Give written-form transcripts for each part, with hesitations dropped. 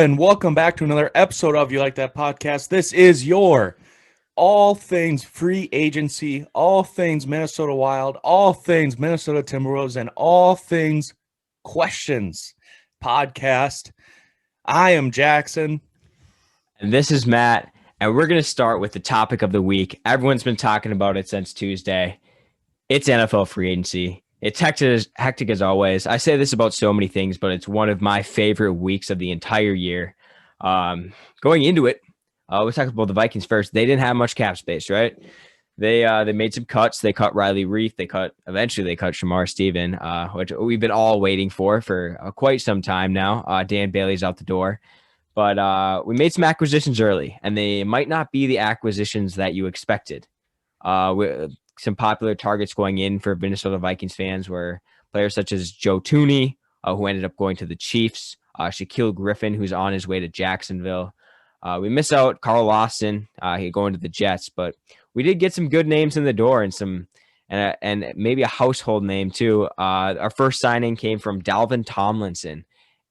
And welcome back to another episode of You Like That Podcast. This is your all things free agency, all things Minnesota Wild, all things Minnesota Timberwolves, and all things questions podcast. I am Jackson. And this is Matt, and we're going to start with the topic of the week. Everyone's been talking about it since Tuesday. It's NFL free agency. It's hectic as always. I say this about so many things, but it's one of my favorite weeks of the entire year. Going into it, let's talk about the Vikings first. They didn't have much cap space, right? They made some cuts. They cut Riley Reef. Eventually they cut Shamar Stephen, which we've been all waiting for quite some time now. Dan Bailey's out the door. But we made some acquisitions early, and they might not be the acquisitions that you expected. Some popular targets going in for Minnesota Vikings fans were players such as Joe Tooney, who ended up going to the Chiefs, Shaquille Griffin, who's on his way to Jacksonville. We miss out Carl Lawson, going to the Jets, but we did get some good names in the door and maybe a household name too. Our first signing came from Dalvin Tomlinson,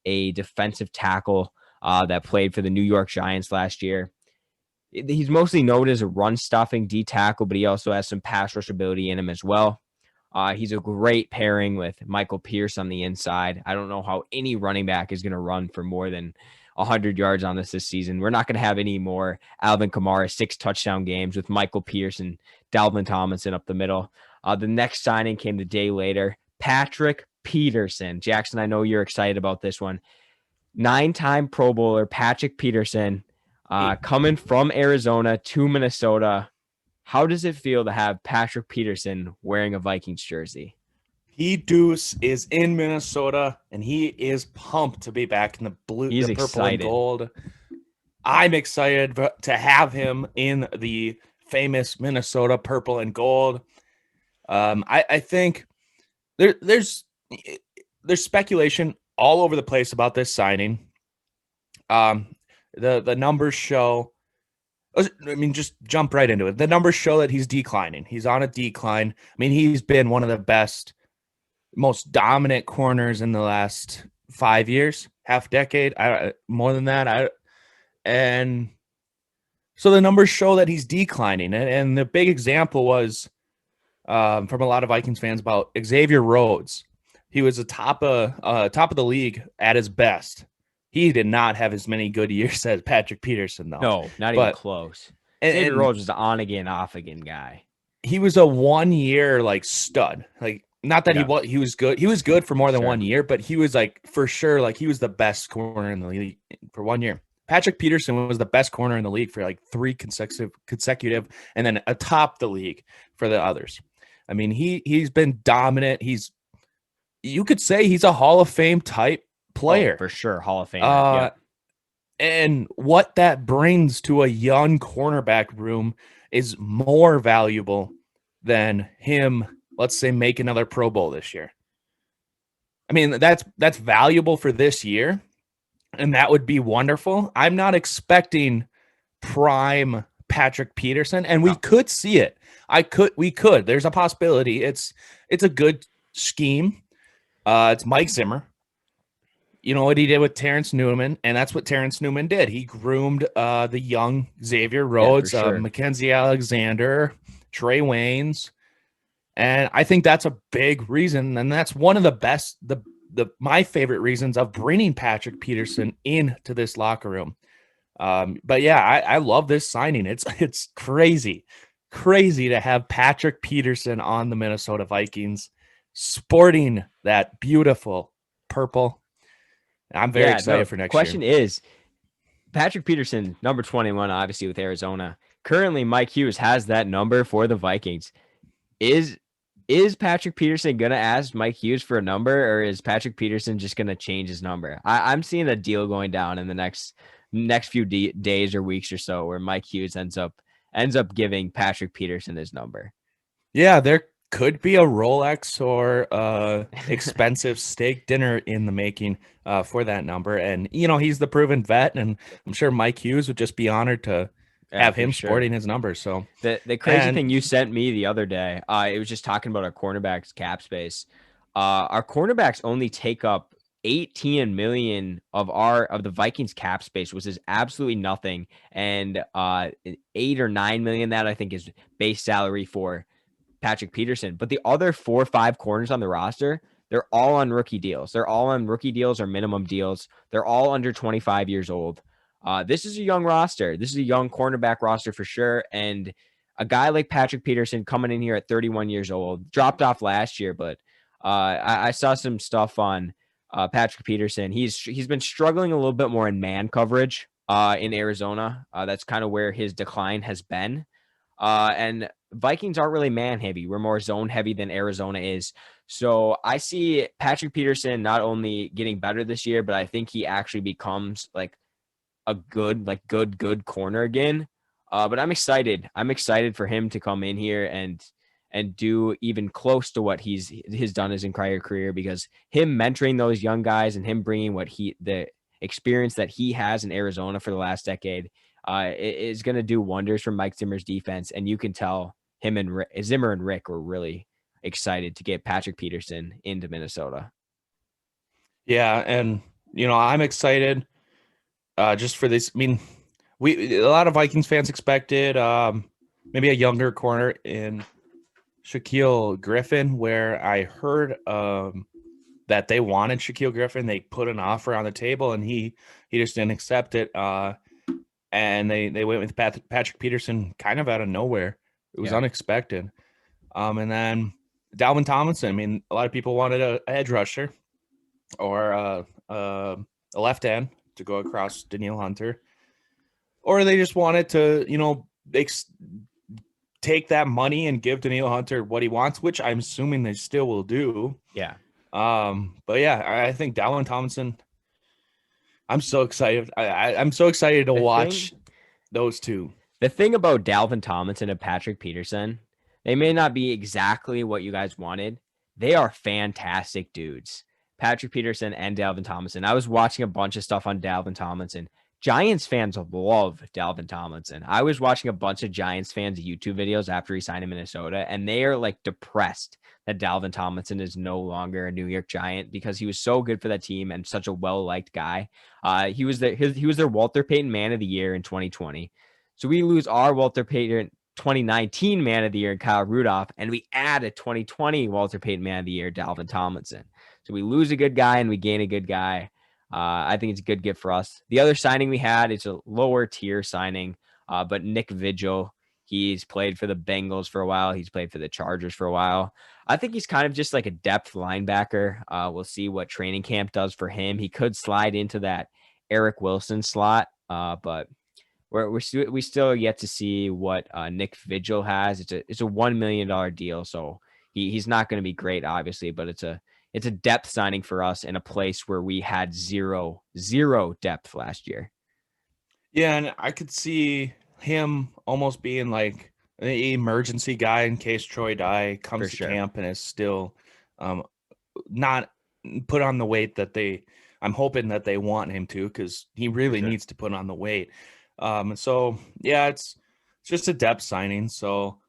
a defensive tackle that played for the New York Giants last year. He's mostly known as a run-stuffing D tackle, but he also has some pass rush ability in him as well. He's a great pairing with Michael Pierce on the inside. I don't know how any running back is going to run for more than 100 yards on this season. We're not going to have any more Alvin Kamara 6 touchdown games with Michael Pierce and Dalvin Tomlinson up the middle. The next signing came the day later, Patrick Peterson. Jackson, I know you're excited about this one. 9-time Pro Bowler Patrick Peterson coming from Arizona to Minnesota. How does it feel to have Patrick Peterson wearing a Vikings jersey? P. Deuce is in Minnesota, and he is pumped to be back in the blue, the purple excited. and gold. I'm excited to have him in the famous Minnesota purple and gold. I think there's speculation all over the place about this signing. The numbers show, just jump right into it. The numbers show that he's declining. He's on a decline. He's been one of the best, most dominant corners in the last 5 years, half decade, more than that. And so the numbers show that he's declining. And the big example was from a lot of Vikings fans about Xavier Rhodes. He was the top of the league at his best. He did not have as many good years as Patrick Peterson, though. No, not even close. Xavier Rhodes was an on-again, off-again guy. He was a 1-year stud. Not that he was good. He was good for more than 1 year, but he was for sure he was the best corner in the league for 1 year. Patrick Peterson was the best corner in the league for 3 consecutive, and then atop the league for the others. He's been dominant. You could say he's a Hall of Fame type player. For sure, Hall of Fame. And what that brings to a young cornerback room is more valuable than him, let's say, make another Pro Bowl this year. That's valuable for this year, and that would be wonderful. I'm not expecting prime Patrick Peterson, and we could see it. We could. There's a possibility. It's a good scheme. It's Mike Zimmer. You know what he did with Terrence Newman, and that's what Terrence Newman did. He groomed the young Xavier Rhodes, Mackenzie Alexander, Trey Waynes, and I think that's a big reason, and that's one of the best, my favorite reasons of bringing Patrick Peterson into this locker room. But yeah, I love this signing. It's crazy to have Patrick Peterson on the Minnesota Vikings, sporting that beautiful purple. I'm very excited for next year. Question is, Patrick Peterson, number 21, obviously with Arizona. Currently, Mike Hughes has that number for the Vikings. Is Patrick Peterson going to ask Mike Hughes for a number, or is Patrick Peterson just going to change his number? I'm seeing a deal going down in the next few days or weeks or so where Mike Hughes ends up giving Patrick Peterson his number. Yeah, there could be a Rolex or expensive steak dinner in the making for that number. And, he's the proven vet, and I'm sure Mike Hughes would just be honored to have him sporting his number. So the crazy thing you sent me the other day, it was just talking about our cornerbacks cap space. Our cornerbacks only take up 18 million of the Vikings cap space, which is absolutely nothing. And 8 or 9 million that I think is base salary for Patrick Peterson. But the other 4 or 5 corners on the roster, they're all on rookie deals. They're all on rookie deals or minimum deals. They're all under 25 years old. This is a young roster. This is a young cornerback roster for sure. And a guy like Patrick Peterson coming in here at 31 years old, dropped off last year, but I saw some stuff on Patrick Peterson. He's been struggling a little bit more in man coverage in Arizona. That's kind of where his decline has been. And Vikings aren't really man heavy. We're more zone heavy than Arizona is. So I see Patrick Peterson not only getting better this year, but I think he actually becomes like a good corner again. But I'm excited. I'm excited for him to come in here and do even close to what he's done his entire career, because him mentoring those young guys and him bringing the experience that he has in Arizona for the last decade is going to do wonders for Mike Zimmer's defense. And you can tell him and Zimmer and Rick were really excited to get Patrick Peterson into Minnesota. Yeah, and I'm excited just for this. I mean, a lot of Vikings fans expected maybe a younger corner in Shaquille Griffin, where I heard that they wanted Shaquille Griffin. They put an offer on the table, and he just didn't accept it. And they went with Patrick Peterson kind of out of nowhere. It was unexpected. And then Dalvin Tomlinson. I mean, a lot of people wanted a edge rusher or a left end to go across Danielle Hunter, or they just wanted to, take that money and give Danielle Hunter what he wants, which I'm assuming they still will do. Yeah. But yeah, I think Dalvin Tomlinson, I'm so excited. I'm so excited to watch those two. The thing about Dalvin Tomlinson and Patrick Peterson, they may not be exactly what you guys wanted. They are fantastic dudes. Patrick Peterson and Dalvin Tomlinson. I was watching a bunch of stuff on Dalvin Tomlinson. Giants fans love Dalvin Tomlinson. I was watching a bunch of Giants fans' YouTube videos after he signed in Minnesota, and they are like depressed that Dalvin Tomlinson is no longer a New York Giant because he was so good for that team and such a well-liked guy. He was their Walter Payton Man of the Year in 2020. So we lose our Walter Payton 2019 Man of the Year, Kyle Rudolph, and we add a 2020 Walter Payton Man of the Year, Dalvin Tomlinson. So we lose a good guy and we gain a good guy. I think it's a good gift for us. The other signing we had is a lower tier signing, but Nick Vigil. He's played for the Bengals for a while. He's played for the Chargers for a while. I think he's kind of just like a depth linebacker. We'll see what training camp does for him. He could slide into that Eric Wilson slot, but we still yet to see what Nick Vigil has. It's a $1 million deal, so he's not going to be great, obviously, but it's a depth signing for us in a place where we had zero depth last year. Yeah, and I could see him almost being like an emergency guy in case Troy Dye comes to camp and is still not put on the weight that I'm hoping that they want him to, because he really needs to put on the weight. So yeah, it's just a depth signing. So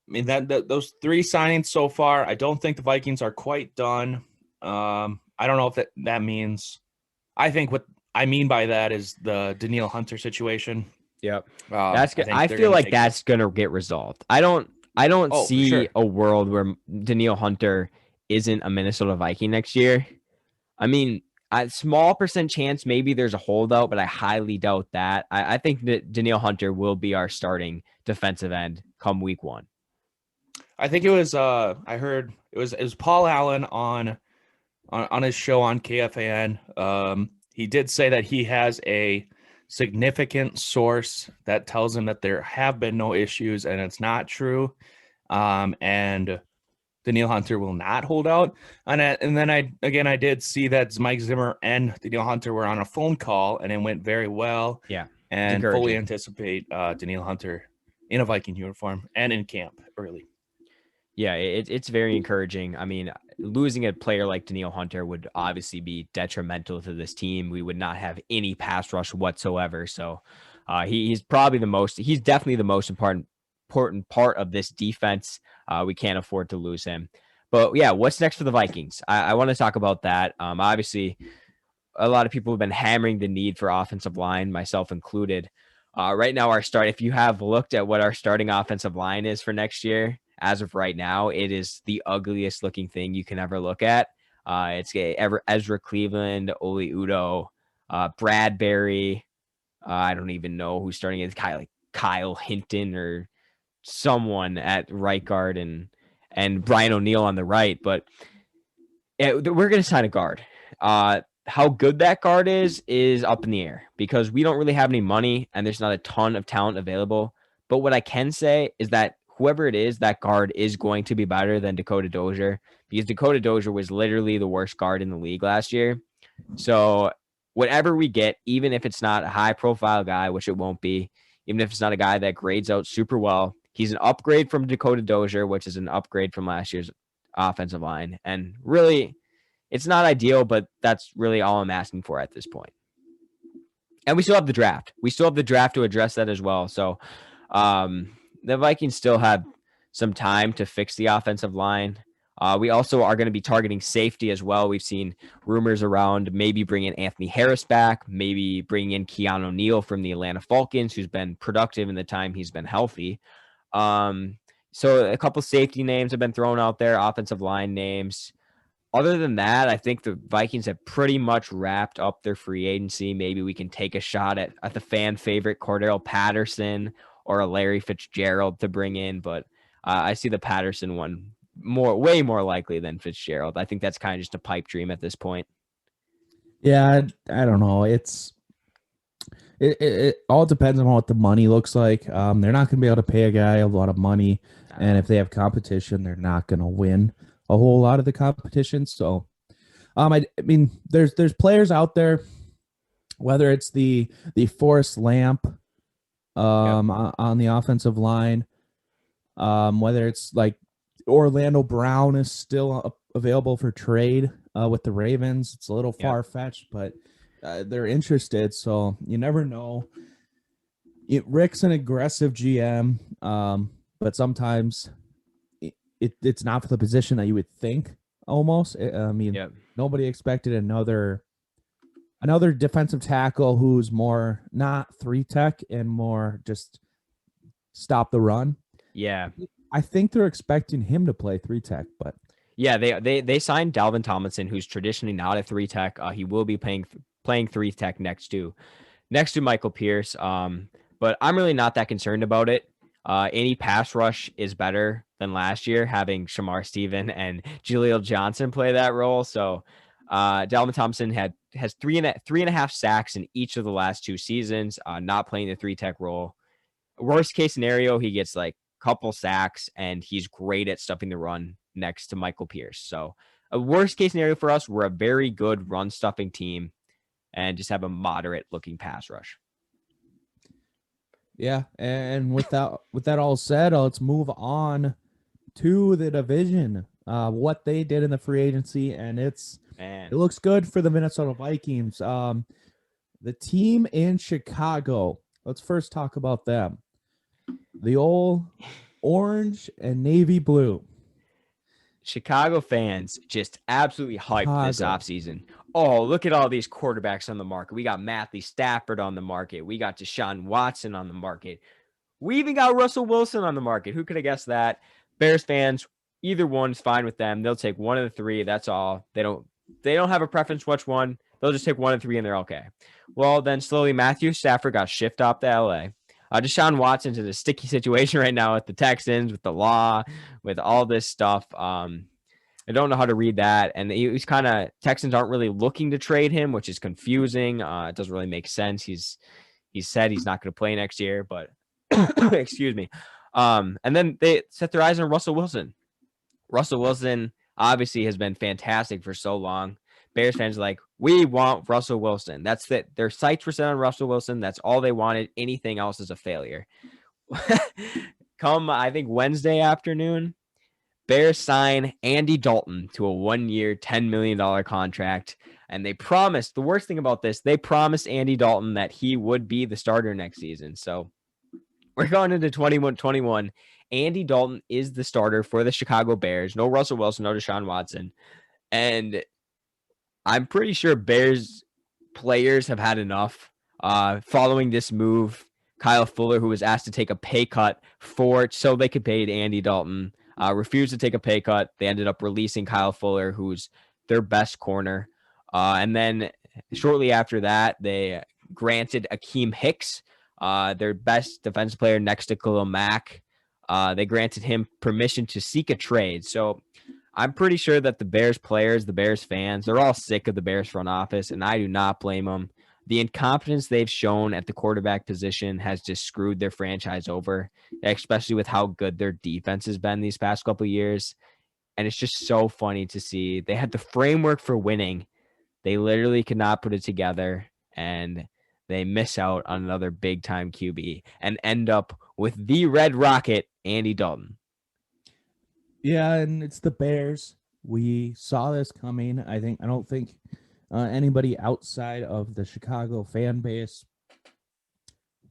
I mean, those 3 signings so far, I don't think the Vikings are quite done. I don't know if that means. I think what I mean by that is the Danielle Hunter situation. Yep, that's good. I feel like that's gonna get resolved. I don't see a world where Danielle Hunter isn't a Minnesota Viking next year. I mean, a small percent chance maybe there's a holdout, but I highly doubt that. I think that Danielle Hunter will be our starting defensive end come week 1. I think it was I heard it was Paul Allen on his show on KFAN. He did say that he has a significant source that tells him that there have been no issues, and it's not true. And Danielle Hunter will not hold out. And then I did see that Mike Zimmer and Danielle Hunter were on a phone call, and it went very well. Yeah, and fully anticipate Danielle Hunter in a Viking uniform and in camp early. Yeah, it's very encouraging. I mean, losing a player like Danielle Hunter would obviously be detrimental to this team. We would not have any pass rush whatsoever. So he's definitely the most important part of this defense. We can't afford to lose him. But yeah, what's next for the Vikings? I want to talk about that. Obviously, a lot of people have been hammering the need for offensive line, myself included. Right now, if you have looked at what our starting offensive line is for next year, as of right now, it is the ugliest looking thing you can ever look at. It's Ezra Cleveland, Oli Udo, Bradbury. I don't even know who's starting. It's Kyle Hinton or someone at right guard and Brian O'Neill on the right. But we're going to sign a guard. How good that guard is up in the air because we don't really have any money and there's not a ton of talent available. But what I can say is that whoever it is, that guard is going to be better than Dakota Dozier because Dakota Dozier was literally the worst guard in the league last year. So whatever we get, even if it's not a high profile guy, which it won't be, even if it's not a guy that grades out super well, he's an upgrade from Dakota Dozier, which is an upgrade from last year's offensive line. And really, it's not ideal, but that's really all I'm asking for at this point. And we still have the draft. We still have the draft to address that as well. So the Vikings still have some time to fix the offensive line. We also are going to be targeting safety as well. We've seen rumors around maybe bringing Anthony Harris back, maybe bringing in Keanu Neal from the Atlanta Falcons, who's been productive in the time he's been healthy. So a couple safety names have been thrown out there, offensive line names. Other than that, I think the Vikings have pretty much wrapped up their free agency. Maybe we can take a shot at the fan favorite Cordell Patterson or a Larry Fitzgerald to bring in, but I see the Patterson one way more likely than Fitzgerald. I think that's kind of just a pipe dream at this point. Yeah, I don't know. It all depends on what the money looks like. They're not going to be able to pay a guy a lot of money, and if they have competition, they're not going to win a whole lot of the competition. So, I mean, there's players out there, whether it's the Forrest Lamp, on the offensive line, whether it's like Orlando Brown is still available for trade with the Ravens. It's a little far fetched, but they're interested. So you never know. Rick's an aggressive GM, but sometimes it's not for the position that you would think. Almost, I mean, nobody expected another defensive tackle who's more not 3-tech and more just stop the run. Yeah, I think they're expecting him to play 3-tech, but yeah, they signed Dalvin Tomlinson, who's traditionally not a 3-tech. He will be playing 3-tech next to Michael Pierce. But I'm really not that concerned about it. Any pass rush is better than last year, having Shamar Stephen and Jaleel Johnson play that role. So Dalvin Thompson has three and a half sacks in each of the last 2 seasons, not playing the 3-tech role. Worst case scenario, he gets like a couple sacks and he's great at stuffing the run next to Michael Pierce. So a worst case scenario for us, we're a very good run stuffing team and just have a moderate looking pass rush. Yeah, and with that all said, let's move on to the division. What they did in the free agency, and it looks good for the Minnesota Vikings. The team in Chicago. Let's first talk about them. The old orange and navy blue. Chicago fans just absolutely hyped this offseason. Oh, look at all these quarterbacks on the market. We got Matthew Stafford on the market. We got Deshaun Watson on the market. We even got Russell Wilson on the market. Who could have guessed that? Bears fans, either one's fine with them. They'll take one of the 3. That's all. They don't have a preference which one. They'll just take 1 of 3 and they're okay. Well, then slowly Matthew Stafford got shipped off to LA. Deshaun Watson's in a sticky situation right now with the Texans, with the law, with all this stuff. I don't know how to read that. And he's Texans aren't really looking to trade him, which is confusing. It doesn't really make sense. He said he's not going to play next year, but excuse me. And then they set their eyes on Russell Wilson. Russell Wilson obviously has been fantastic for so long. Bears fans are like, we want Russell Wilson. That's that. Their sights were set on Russell Wilson. That's all they wanted. Anything else is a failure. Come, I think Wednesday afternoon, Bears sign Andy Dalton to a 1-year, $10 million contract. And they promised, the worst thing about this, they promised Andy Dalton that he would be the starter next season. So we're going into 21-21. Andy Dalton is the starter for the Chicago Bears. No Russell Wilson, no Deshaun Watson. And I'm pretty sure Bears players have had enough. Following this move, Kyle Fuller, who was asked to take a pay cut so they could pay Andy Dalton, refused to take a pay cut. They ended up releasing Kyle Fuller, who's their best corner. And then shortly after that, they granted Akeem Hicks, their best defensive player next to Khalil Mack. They granted him permission to seek a trade. So I'm pretty sure that the Bears players, the Bears fans, they're all sick of the Bears front office, and I do not blame them. The incompetence they've shown at the quarterback position has just screwed their franchise over, especially with how good their defense has been these past couple of years. And it's just so funny to see. They had the framework for winning. They literally could not put it together, and they miss out on another big-time QB and end up with the Red Rocket, Andy Dalton. Yeah, and it's the Bears. We saw this coming. I don't think anybody outside of the Chicago fan base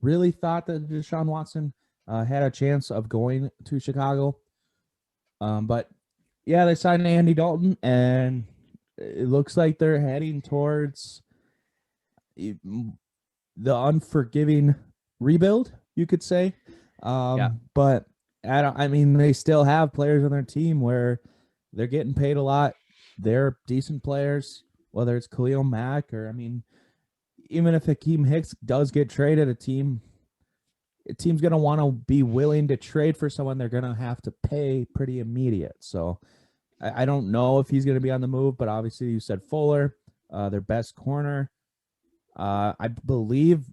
really thought that Deshaun Watson had a chance of going to Chicago. But yeah, they signed Andy Dalton, and it looks like they're heading towards the unforgiving rebuild, you could say. But I mean, they still have players on their team where they're getting paid a lot. They're decent players, whether it's Khalil Mack or, I mean, even if Akeem Hicks does get traded, a team's going to want to be willing to trade for someone they're going to have to pay pretty immediate. So I don't know if he's going to be on the move, but obviously you said Fuller, their best corner. I believe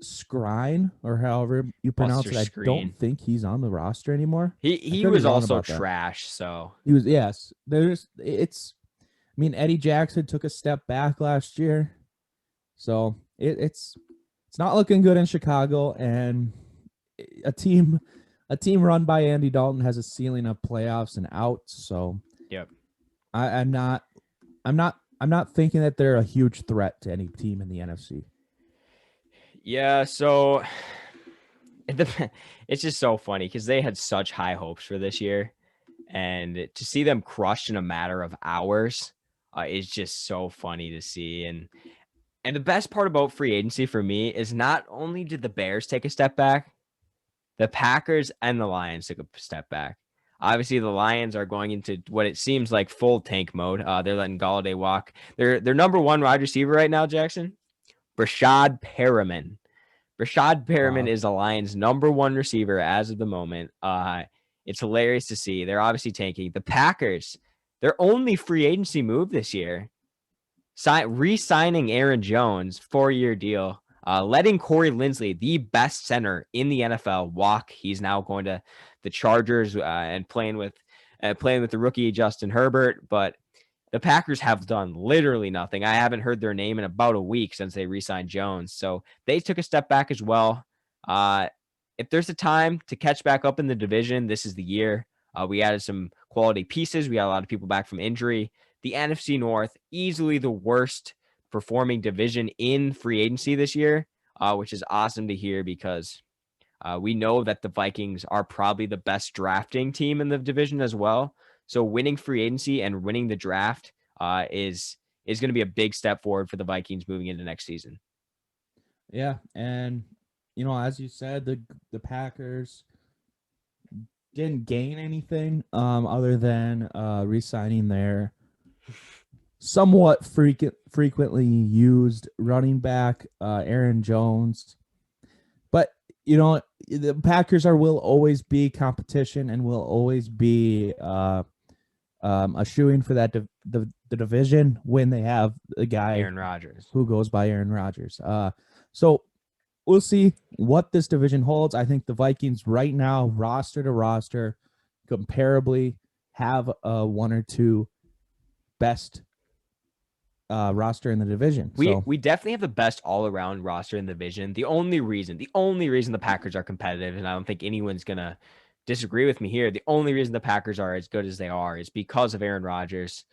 Skrine, or however you pronounce it. I don't think he's on the roster anymore. He was also trash. So he was. Yes, I mean, Eddie Jackson took a step back last year, so it's not looking good in Chicago. And a team run by Andy Dalton has a ceiling of playoffs and outs. So yep, I'm not thinking that they're a huge threat to any team in the NFC. Yeah, so it's just so funny because they had such high hopes for this year, and to see them crushed in a matter of hours is just so funny to see. And the best part about free agency for me is not only did the Bears take a step back, the Packers and the Lions took a step back. Obviously, the Lions are going into what it seems like full tank mode. They're letting Galladay walk. Their number one wide receiver right now, Jackson, Brashad Perriman. Brashad Perriman is the Lions' number one receiver as of the moment. It's hilarious to see. They're obviously tanking. The Packers, their only free agency move this year, re-signing Aaron Jones, 4-year deal, letting Corey Linsley, the best center in the NFL, walk. He's now going to the Chargers and playing with the rookie Justin Herbert, but the Packers have done literally nothing. I haven't heard their name in about a week since they re-signed Jones. So they took a step back as well. If there's a time to catch back up in the division, this is the year. We added some quality pieces. We got a lot of people back from injury. The NFC North, easily the worst performing division in free agency this year, which is awesome to hear because we know that the Vikings are probably the best drafting team in the division as well. So winning free agency and winning the draft is going to be a big step forward for the Vikings moving into next season. Yeah, and as you said, the Packers didn't gain anything other than re-signing their somewhat frequently used running back Aaron Jones. But the Packers will always be competition and will always be a shoo-in for that the division when they have a guy Aaron Rodgers who goes by Aaron Rodgers. So we'll see what this division holds. I think the Vikings right now, roster to roster, comparably have one or two best roster in the division. We definitely have the best all-around roster in the division. The only reason the Packers are competitive, and I don't think anyone's gonna disagree with me here, the only reason the Packers are as good as they are is because of Aaron Rodgers.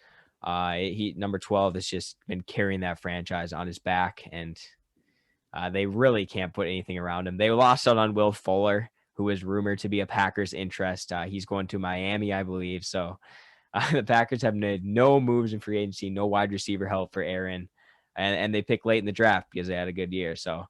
He number 12 has just been carrying that franchise on his back, and they really can't put anything around him. They lost out on Will Fuller, who is rumored to be a Packers interest. He's going to Miami, I believe. So the Packers have made no moves in free agency, no wide receiver help for Aaron, and they picked late in the draft because they had a good year. So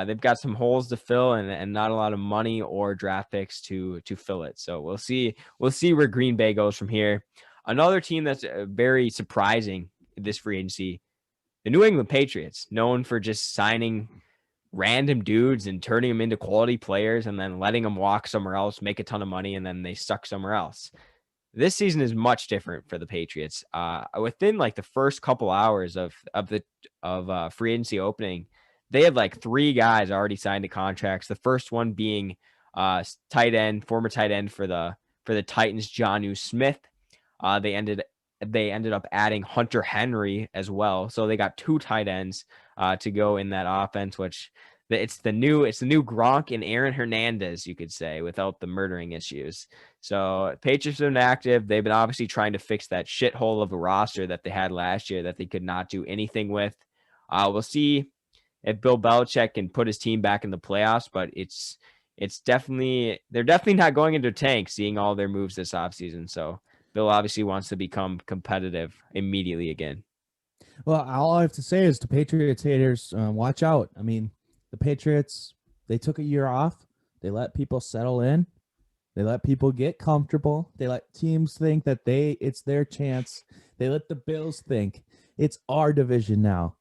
they've got some holes to fill and not a lot of money or draft picks to fill it. So we'll see where Green Bay goes from here. Another team that's very surprising this free agency, the New England Patriots, known for just signing random dudes and turning them into quality players and then letting them walk somewhere else, make a ton of money, and then they suck somewhere else. This season is much different for the Patriots. Within like the first couple hours of free agency opening, they had like 3 guys already signed to contracts. The first one being former tight end for the Titans, Jonnu Smith. They ended up adding Hunter Henry as well. So they got 2 tight ends to go in that offense, which it's the new Gronk and Aaron Hernandez, you could say, without the murdering issues. So Patriots have been active. They've been obviously trying to fix that shithole of a roster that they had last year that they could not do anything with. We'll see if Bill Belichick can put his team back in the playoffs, but they're definitely not going into tank seeing all their moves this offseason. So Bill obviously wants to become competitive immediately again. Well, all I have to say is to Patriots haters, watch out. I mean, the Patriots, they took a year off. They let people settle in. They let people get comfortable. They let teams think that it's their chance. They let the Bills think it's our division now.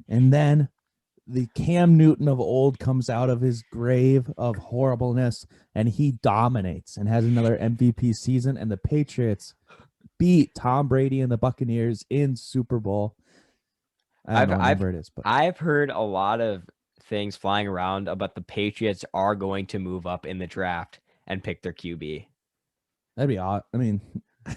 And then the Cam Newton of old comes out of his grave of horribleness and he dominates and has another MVP season. And the Patriots beat Tom Brady and the Buccaneers in Super Bowl. I don't know what number it is, but I've heard a lot of things flying around about the Patriots are going to move up in the draft and pick their QB. That'd be odd. I mean,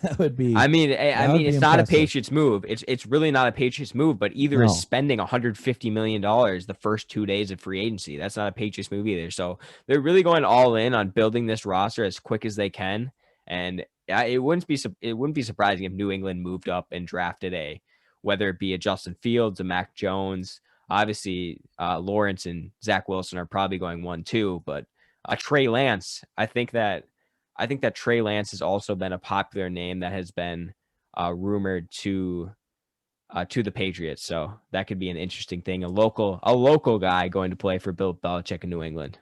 that would be. I mean, it's not a Patriots move. It's really not a Patriots move. But either is spending $150 million the first 2 days of free agency. That's not a Patriots move either. So they're really going all in on building this roster as quick as they can. And it wouldn't be surprising if New England moved up and drafted whether it be a Justin Fields, a Mac Jones. Obviously, Lawrence and Zach Wilson are probably going 1-2, but Trey Lance, I think that Trey Lance has also been a popular name that has been rumored to the Patriots. So that could be an interesting thing. A local guy going to play for Bill Belichick in New England.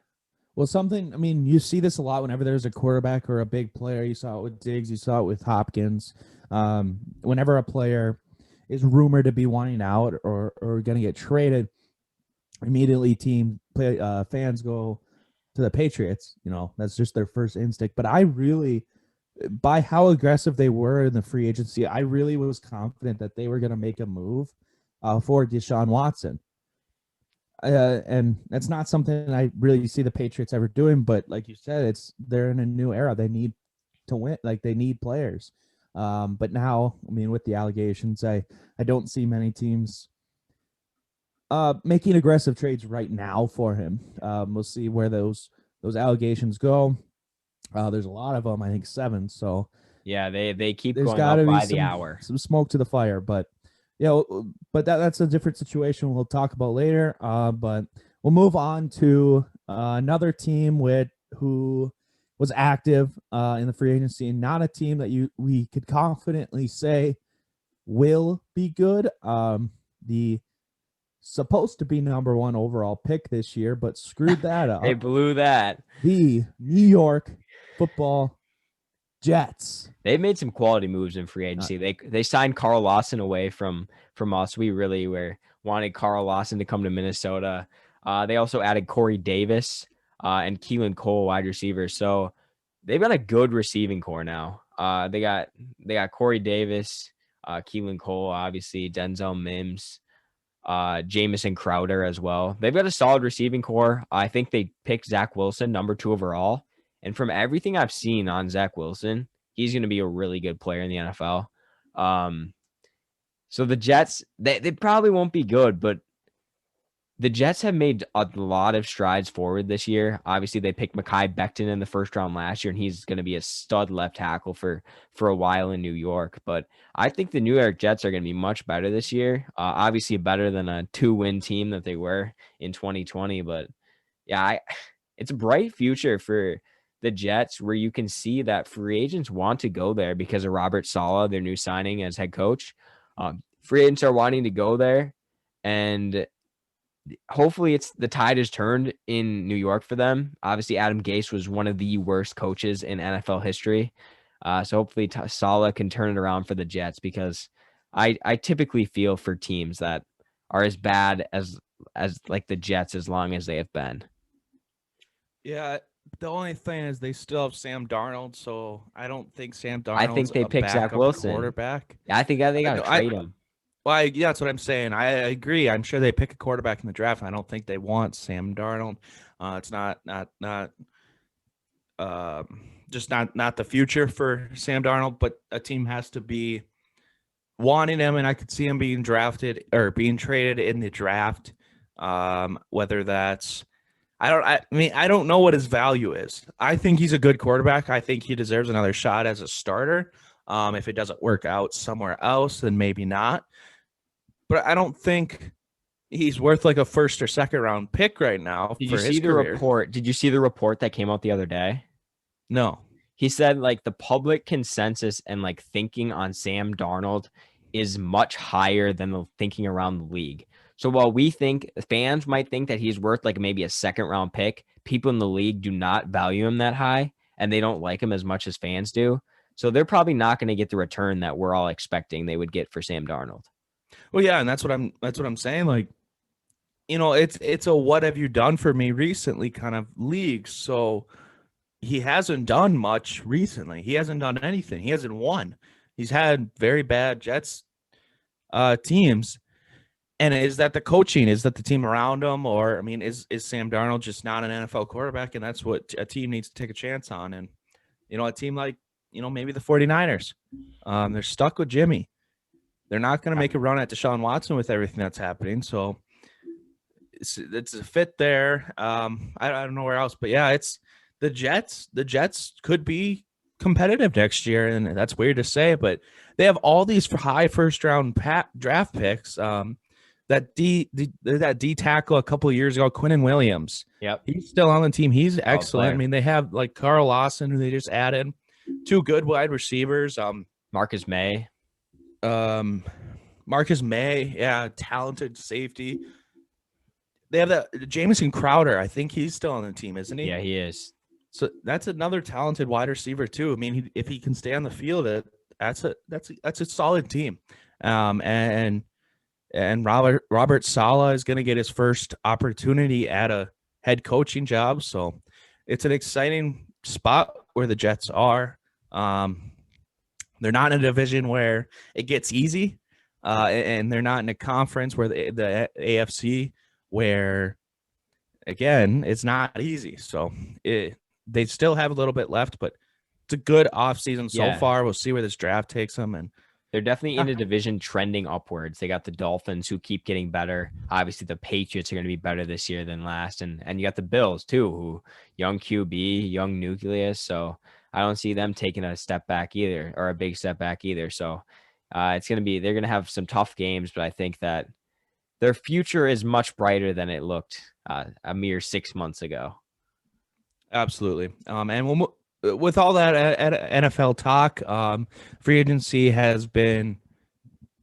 Well, you see this a lot whenever there's a quarterback or a big player. You saw it with Diggs. You saw it with Hopkins. Whenever a player is rumored to be wanting out or going to get traded, immediately fans go to the Patriots. That's just their first instinct. But I really, by how aggressive they were in the free agency, I really was confident that they were going to make a move for Deshaun Watson. And that's not something I really see the Patriots ever doing. But like you said, they're in a new era. They need to win. Like, they need players. But now, with the allegations, I don't see many teams making aggressive trades right now for him. We'll see where those allegations go. There's a lot of them, I think 7. So yeah, they keep going up by the hour. Some smoke to the fire, but but that's a different situation we'll talk about later. But we'll move on to another team who was active in the free agency, and not a team that we could confidently say will be good. The supposed to be number 1 overall pick this year, but screwed that up. They blew that. The New York Football Jets. They've made some quality moves in free agency. They signed Carl Lawson away from us. We really wanted Carl Lawson to come to Minnesota. They also added Corey Davis and Keelan Cole, wide receivers. So they've got a good receiving core now. They got Corey Davis, Keelan Cole, obviously Denzel Mims, Jamison Crowder as well. They've got a solid receiving core. I think they picked Zach Wilson number 2 overall. And from everything I've seen on Zach Wilson, he's going to be a really good player in the NFL. So the Jets, they probably won't be good, but the Jets have made a lot of strides forward this year. Obviously, they picked Mekhi Becton in the first round last year, and he's going to be a stud left tackle for a while in New York. But I think the New York Jets are going to be much better this year. Obviously, better than a 2-win team that they were in 2020. But yeah, it's a bright future for the Jets, where you can see that free agents want to go there because of Robert Saleh, their new signing as head coach. Free agents are wanting to go there, and hopefully the tide is turned in New York for them. Obviously, Adam Gase was one of the worst coaches in NFL history. So hopefully Saleh can turn it around for the Jets, because I typically feel for teams that are as bad as like the Jets as long as they have been. Yeah, the only thing is they still have Sam Darnold, so I don't think Sam Darnold's I think they a pick Zach backup Wilson. quarterback. I think they got to trade him. Well, yeah, that's what I'm saying. I agree. I'm sure they pick a quarterback in the draft. I don't think they want Sam Darnold. It's not just not the future for Sam Darnold, but a team has to be wanting him, and I could see him being drafted or being traded in the draft. Whether that's I mean, I don't know what his value is. I think he's a good quarterback. I think he deserves another shot as a starter. If it doesn't work out somewhere else, then maybe not. But I don't think he's worth like a first or second round pick right now. Did you see the report? Did you see the report that came out the other day? No. He said like the public consensus and like thinking on Sam Darnold is much higher than the thinking around the league. So while we think fans might think that he's worth like maybe a second round pick, people in the league do not value him that high, and they don't like him as much as fans do. So they're probably not going to get the return that we're all expecting they would get for Sam Darnold. Well, yeah, and that's what I'm saying. Like, you know, it's a what have you done for me recently kind of league. So he hasn't done much recently. He hasn't done anything. He hasn't won. He's had very bad Jets teams. And is that the coaching? Is that the team around him? Or, I mean, is Sam Darnold just not an NFL quarterback? And that's what a team needs to take a chance on. And, you know, a team like, you know, maybe the 49ers, they're stuck with Jimmy. They're not going to make a run at Deshaun Watson with everything that's happening. So it's a fit there. I don't know where else, but yeah, it's the Jets. The Jets could be competitive next year, and that's weird to say, but they have all these high first round draft picks. That D tackle a couple of years ago, Quinnen Williams. Yep, he's still on the team. He's excellent. I mean, they have like Carl Lawson, who they just added, two good wide receivers. Marcus May. Marcus May, yeah, talented safety. They have that Jamison Crowder. I think he's still on the team, isn't he? Yeah, he is. So that's another talented wide receiver too. I mean, if he can stay on the field, that's a solid team. And Robert Saleh is going to get his first opportunity at a head coaching job. So it's an exciting spot where the Jets are. They're not in a division where it gets easy, and they're not in a conference where the AFC where, again, it's not easy. So they still have a little bit left, but it's a good offseason so far. We'll see where this draft takes them. And they're definitely in a division trending upwards. They got the Dolphins, who keep getting better. Obviously, the Patriots are going to be better this year than last. And you got the Bills, too, who young QB, young nucleus. So I don't see them taking a step back either, or a big step back either. So they're going to have some tough games, but I think that their future is much brighter than it looked a mere 6 months ago. Absolutely. And with all that NFL talk, free agency has been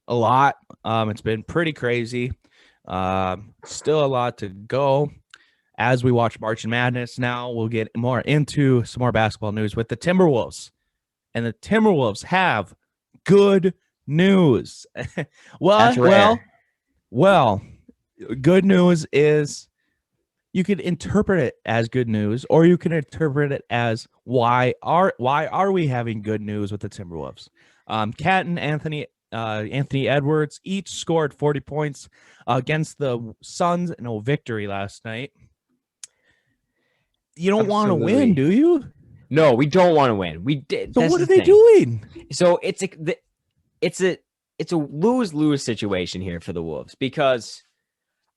a lot. It's been pretty crazy. Still a lot to go. As we watch March Madness now, we'll get more into some more basketball news with the Timberwolves. And the Timberwolves have good news. Well, good news is you can interpret it as good news, or you can interpret it as why are we having good news with the Timberwolves? Cat and Anthony Edwards each scored 40 points against the Suns in a victory last night. You don't want to win, do you? No, we don't want to win. We did. So what are they doing? So it's a lose-lose situation here for the Wolves, because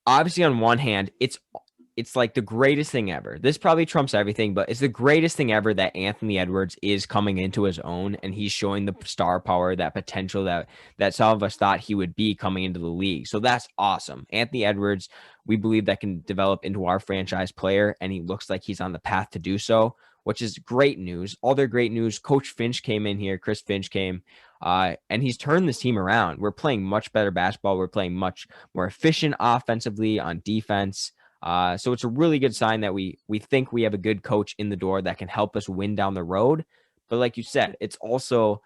obviously on one hand, it's like the greatest thing ever. This probably trumps everything, but it's the greatest thing ever that Anthony Edwards is coming into his own, and he's showing the star power, that potential that some of us thought he would be coming into the league. So that's awesome. Anthony Edwards, we believe that can develop into our franchise player, and he looks like he's on the path to do so. which is great news. Other great news, Coach Finch came in here. Chris Finch came, and he's turned this team around. We're playing much better basketball. We're playing much more efficient offensively on defense. So it's a really good sign that we think we have a good coach in the door that can help us win down the road. But like you said, it also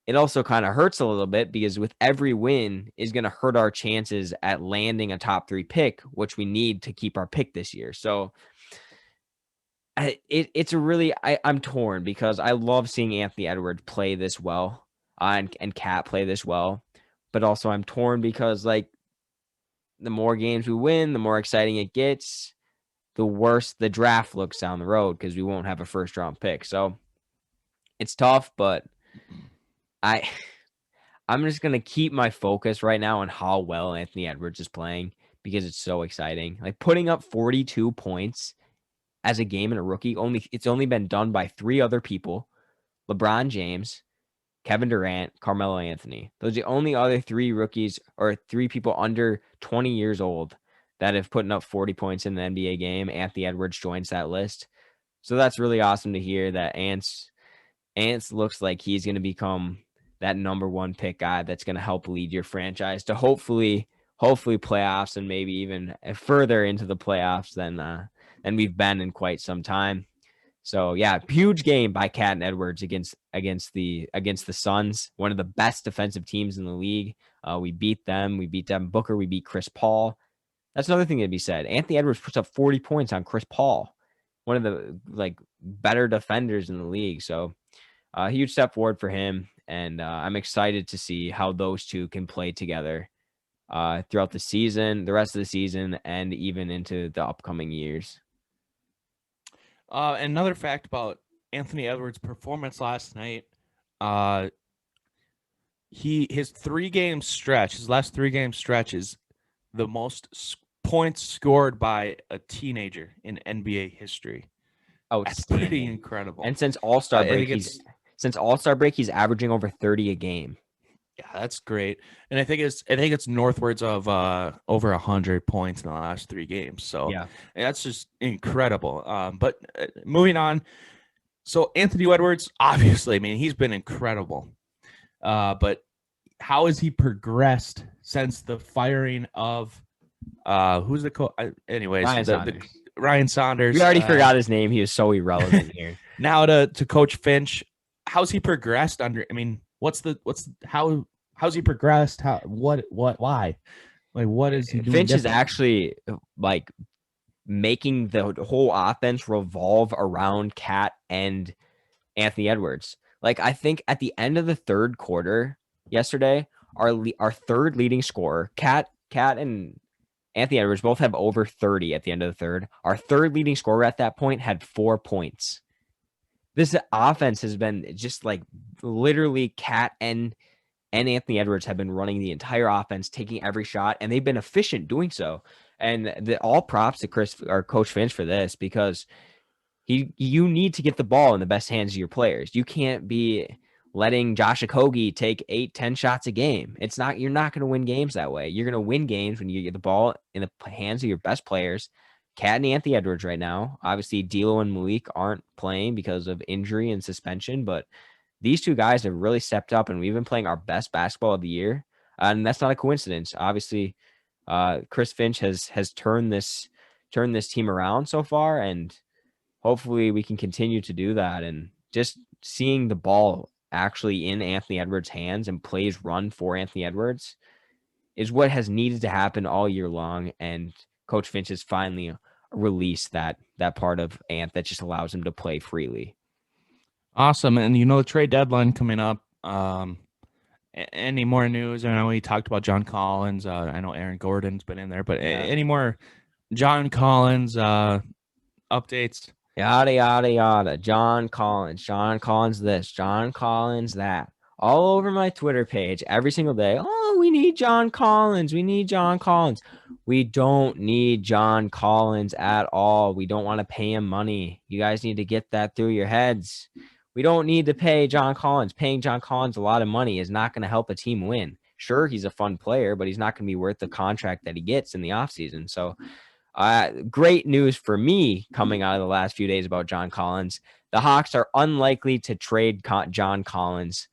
kind of hurts a little bit because with every win is going to hurt our chances at landing a top 3 pick, which we need to keep our pick this year. So it's a really, I'm torn because I love seeing Anthony Edwards play this well and Cat play this well. But also I'm torn because like the more games we win, the more exciting it gets, the worse the draft looks down the road because we won't have a first round pick. So it's tough, but I'm just going to keep my focus right now on how well Anthony Edwards is playing because it's so exciting. Like putting up 42 points as a game in a rookie, it's only been done by 3 other people: LeBron James, Kevin Durant, Carmelo Anthony. Those are the only other 3 rookies or 3 people under 20 years old that have put up 40 points in the NBA game. Anthony Edwards joins that list. So that's really awesome to hear that Ants looks like he's going to become that number 1 pick guy that's going to help lead your franchise to hopefully playoffs and maybe even further into the playoffs than we've been in quite some time. So yeah, huge game by Cat and Edwards against the Suns, one of the best defensive teams in the league. We beat them. We beat Devin Booker. We beat Chris Paul. That's another thing to be said. Anthony Edwards puts up 40 points on Chris Paul, one of the better defenders in the league. So a huge step forward for him. And I'm excited to see how those two can play together throughout the season, the rest of the season, and even into the upcoming years. Another fact about Anthony Edwards' performance last night, his 3-game stretch, his last 3-game stretch is the most points scored by a teenager in NBA history. That's pretty incredible. And since All-Star break, he's averaging over 30 a game. Yeah, that's great. And I think it's northwards of over 100 points in the last 3 games. So yeah, that's just incredible. But moving on. So Anthony Edwards, obviously, I mean, he's been incredible. But how has he progressed since the firing of who's the coach? Anyways, Ryan Saunders. We already forgot his name. He was so irrelevant here. Now to Coach Finch. How's he progressed under? I mean, how's he progressed? Why? Like, what is he doing? Finch is actually like making the whole offense revolve around Cat and Anthony Edwards. Like, I think at the end of the 3rd quarter yesterday, our third leading scorer, Cat and Anthony Edwards both have over 30 at the end of the 3rd. Our 3rd leading scorer at that point had 4 points. This offense has been just like literally Cat and Anthony Edwards have been running the entire offense, taking every shot, and they've been efficient doing so. And all props to Coach Finch for this, because you need to get the ball in the best hands of your players. You can't be letting Josh Okogie take 8-10 shots a game. You're not going to win games that way. You're going to win games when you get the ball in the hands of your best players. Cat and Anthony Edwards right now. Obviously, D'Lo and Malik aren't playing because of injury and suspension, but these 2 guys have really stepped up, and we've been playing our best basketball of the year. And that's not a coincidence. Obviously, Chris Finch has turned this team around so far, and hopefully we can continue to do that. And just seeing the ball actually in Anthony Edwards' hands and plays run for Anthony Edwards is what has needed to happen all year long. And Coach Finch has finally released that part of Ant that just allows him to play freely. Awesome. And the trade deadline coming up. Any more news? I know we talked about John Collins. I know Aaron Gordon's been in there, but any more John Collins updates? Yada, yada, yada. John Collins this, John Collins that. All over my Twitter page every single day. Oh, we need John Collins. We need John Collins. We don't need John Collins at all. We don't want to pay him money. You guys need to get that through your heads. We don't need to pay John Collins. Paying John Collins a lot of money is not going to help a team win. Sure, he's a fun player, but he's not going to be worth the contract that he gets in the offseason. So Great news for me coming out of the last few days about John Collins. The Hawks are unlikely to trade John Collins,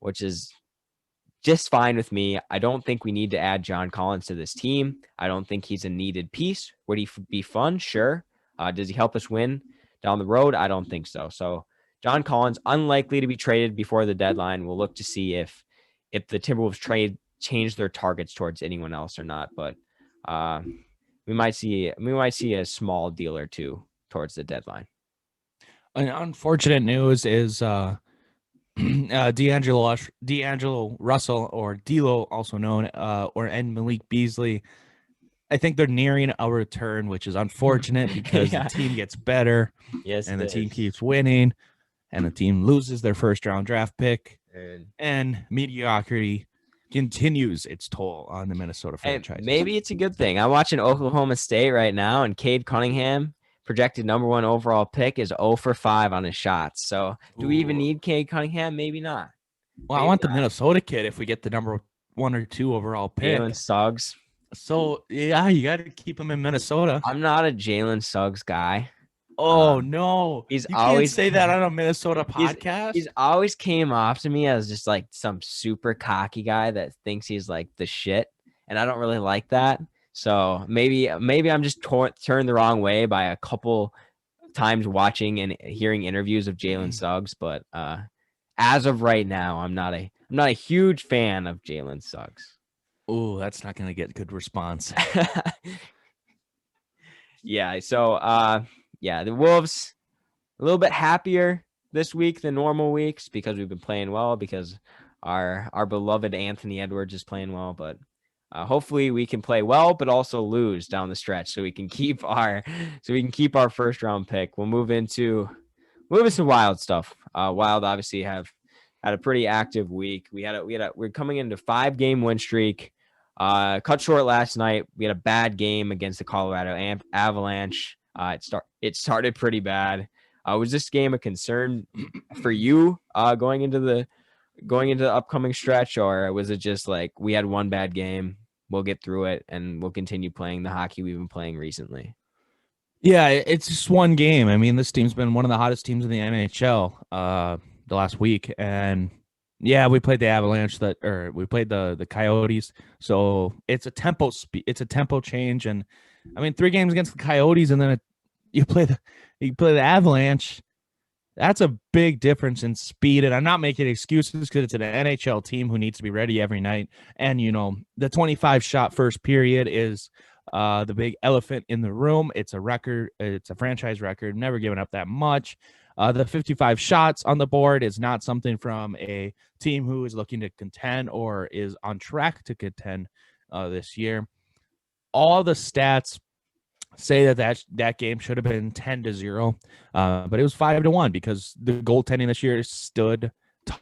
which is just fine with me. I don't think we need to add John Collins to this team. I don't think he's a needed piece. Would he be fun? Sure. Does he help us win down the road? I don't think so. So John Collins, unlikely to be traded before the deadline. We'll look to see if the Timberwolves change their targets towards anyone else or not. But we might see a small deal or two towards the deadline. An unfortunate news is D'Angelo Russell, or D'Lo, also known, and Malik Beasley. I think they're nearing a return, which is unfortunate because the team gets better. Yes, and the team keeps winning, and the team loses their first-round draft pick, and mediocrity continues its toll on the Minnesota franchise. Maybe it's a good thing. I'm watching Oklahoma State right now, and Cade Cunningham, projected number 1 overall pick, is 0 for 5 on his shots. So do we even need Cade Cunningham? Maybe not. Well, I want the Minnesota kid if we get the number 1 or 2 overall pick. Jalen Suggs. So, yeah, you got to keep him in Minnesota. I'm not a Jalen Suggs guy. Oh, no. You always say that on a Minnesota podcast? He's always came off to me as just like some super cocky guy that thinks he's like the shit. And I don't really like that. So maybe I'm just turned the wrong way by a couple times watching and hearing interviews of Jalen Suggs. But as of right now, I'm not a huge fan of Jalen Suggs. Oh, that's not going to get good response. Yeah. So, the Wolves a little bit happier this week than normal weeks because we've been playing well, because our beloved Anthony Edwards is playing well, but hopefully we can play well, but also lose down the stretch so we can keep our first round pick. We'll move into Wild stuff. Wild obviously have had a pretty active week. We're coming into 5-game win streak. Cut short last night. We had a bad game against the Colorado Avalanche. It started pretty bad. Was this game a concern for you going into the upcoming stretch, or was it just like we had one bad game, we'll get through it, and we'll continue playing the hockey we've been playing recently? Yeah, it's just one game. I mean, this team's been one of the hottest teams in the NHL the last week, and yeah, we played the Avalanche we played the Coyotes. So it's a tempo change, and I mean, 3 games against the Coyotes, and then you play the Avalanche. That's a big difference in speed, and I'm not making excuses because it's an NHL team who needs to be ready every night. And the 25-shot first period is the big elephant in the room. It's a record. It's a franchise record. Never given up that much. The 55 shots on the board is not something from a team who is looking to contend or is on track to contend this year. All the stats say that game should have been 10-0, but it was 5-1 because the goaltending this year stood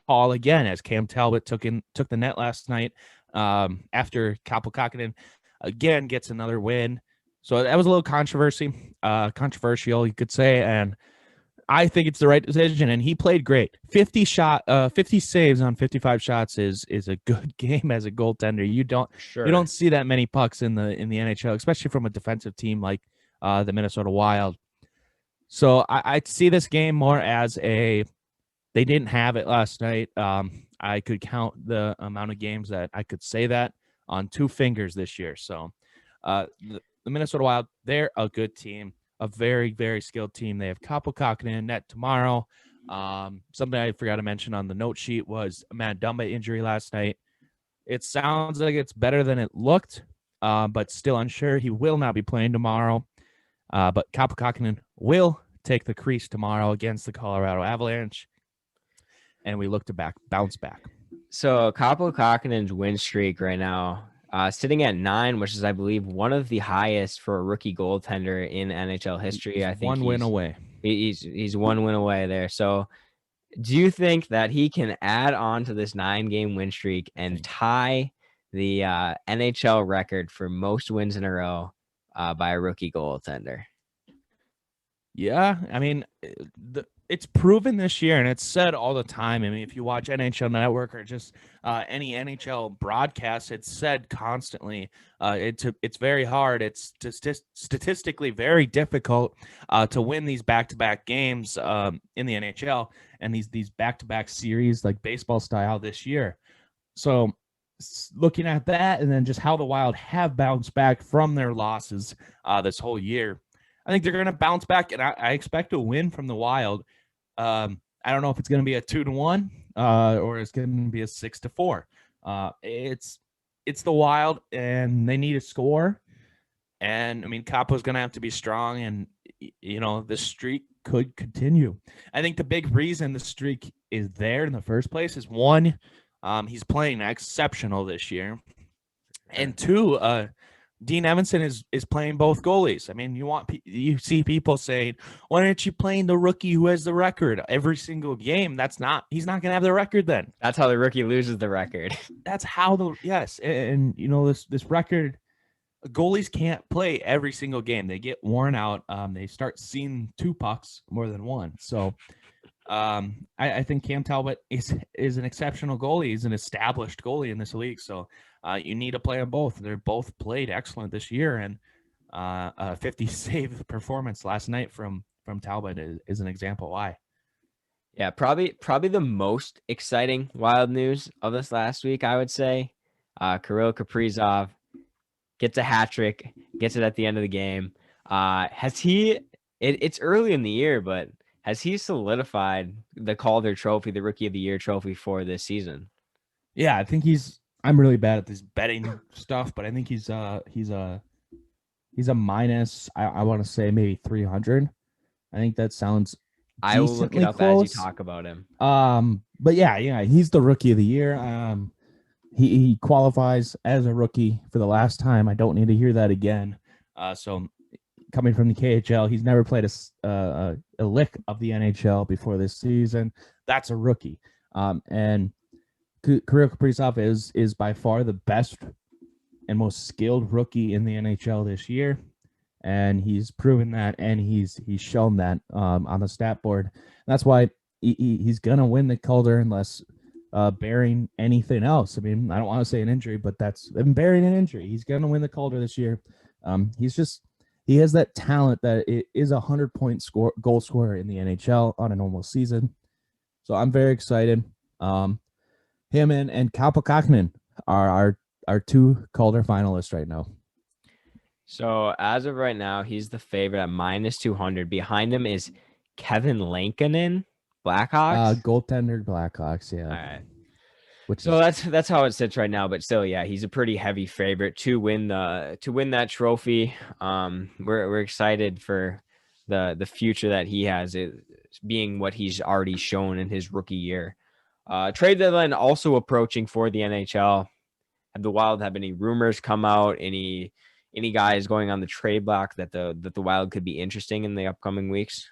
tall again, as Cam Talbot took the net last night after Kaapo again gets another win. So that was a little controversial, you could say, and I think it's the right decision, and he played great. 50 saves on 55 shots is a good game as a goaltender. You don't see that many pucks in the NHL, especially from a defensive team like the Minnesota Wild. So I see this game more as they didn't have it last night. I could count the amount of games that I could say that on 2 fingers this year. So the Minnesota Wild, they're a good team. A very, very skilled team. They have Kaapo in net tomorrow. Something I forgot to mention on the note sheet was a Matt Dumba injury last night. It sounds like it's better than it looked, but still unsure. He will not be playing tomorrow. But Kaapo will take the crease tomorrow against the Colorado Avalanche, and we look to bounce back. So Kaapo win streak right now, sitting at 9, which is, I believe, one of the highest for a rookie goaltender in NHL history. He's I think one win away. He's 1 win away there. So do you think that he can add on to this 9-game win streak and tie the NHL record for most wins in a row by a rookie goaltender? Yeah, I mean, it's proven this year, and it's said all the time. I mean, if you watch NHL Network or just any NHL broadcast, it's said constantly. It's very hard. It's statistically very difficult to win these back-to-back games in the NHL and these back-to-back series like baseball style this year. So looking at that and then just how the Wild have bounced back from their losses this whole year, I think they're going to bounce back, and I expect a win from the Wild. I don't know if it's going to be a 2-1 or it's going to be a 6-4. It's the Wild, and they need a score. And I mean, Capo's going to have to be strong, and the streak could continue. I think the big reason the streak is there in the first place is one, he's playing exceptional this year, and two, Dean Evanson is playing both goalies. I mean, you see people saying, "Why aren't you playing the rookie who has the record every single game?" He's not going to have the record then. That's how the rookie loses the record. That's how and this record, goalies can't play every single game. They get worn out. They start seeing 2 pucks more than one. So I think Cam Talbot is an exceptional goalie. He's an established goalie in this league. So you need to play them both. They're both played excellent this year, and a 50 save performance last night from Talbot is an example why. Yeah, probably the most exciting Wild news of this last week, I would say. Kirill Kaprizov gets a hat trick, gets it at the end of the game. It's early in the year, but has he solidified the Calder Trophy, the Rookie of the Year trophy for this season? Yeah, I think I'm really bad at this betting stuff, but I think he's a minus. I want to say maybe 300. I think that sounds. I will look it up close. as you talk about him. But yeah, he's the Rookie of the Year. He qualifies as a rookie for the last time. I don't need to hear that again. So coming from the KHL, he's never played a lick of the NHL before this season. That's a rookie. And Kirill Kaprizov is by far the best and most skilled rookie in the NHL this year, and he's proven that, and he's shown that on the stat board. That's why he's gonna win the Calder unless bearing anything else. I mean, I don't want to say an injury, but that's bearing an injury. He's gonna win the Calder this year. He has that talent that it is 100-point goal scorer in the NHL on a normal season. So I'm very excited. Him and Kaapo Kähkönen are our 2 Calder finalists right now. So as of right now, he's the favorite at minus 200. Behind him is Kevin Lankinen, Blackhawks. Goaltender Blackhawks, yeah. All right. That's how it sits right now, but still, yeah, he's a pretty heavy favorite to win that trophy. We're excited for the future that he has, it being what he's already shown in his rookie year. Trade deadline also approaching for the NHL. Have the Wild have any rumors come out? Any guys going on the trade block that the Wild could be interesting in the upcoming weeks?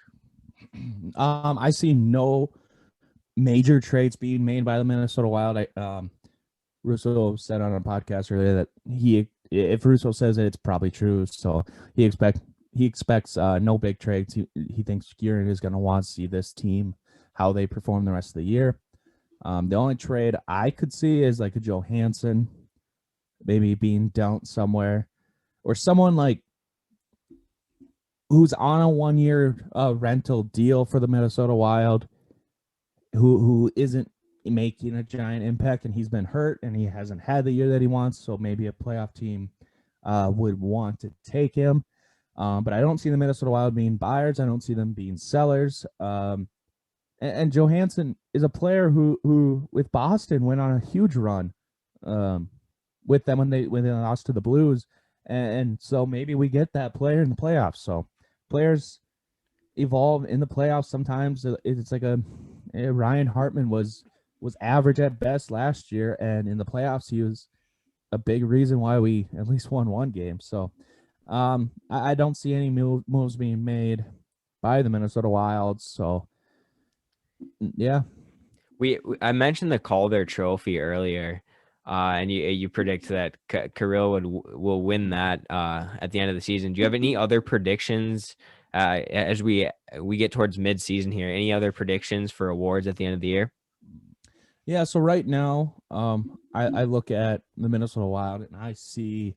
I see no major trades being made by the Minnesota Wild. Russo said on a podcast earlier that if Russo says it, it's probably true. So he expects no big trades. He thinks Guerin is going to want to see this team, how they perform the rest of the year. The only trade I could see is like a Johansson maybe being dealt somewhere, or someone like who's on a 1-year rental deal for the Minnesota Wild, who isn't making a giant impact, and he's been hurt and he hasn't had the year that he wants. So maybe a playoff team would want to take him. But I don't see the Minnesota Wild being buyers. I don't see them being sellers. And Johansson is a player who with Boston went on a huge run with them when they lost to the Blues, and so maybe we get that player in the playoffs. So players evolve in the playoffs. Sometimes it's like Ryan Hartman was average at best last year, and in the playoffs he was a big reason why we at least won one game. So I don't see any moves being made by the Minnesota Wild. So yeah, I mentioned the Calder Trophy earlier, and you predict that Kirill will win that at the end of the season. Do you have any other predictions as we get towards mid-season here? Any other predictions for awards at the end of the year? Yeah, so right now, I look at the Minnesota Wild and I see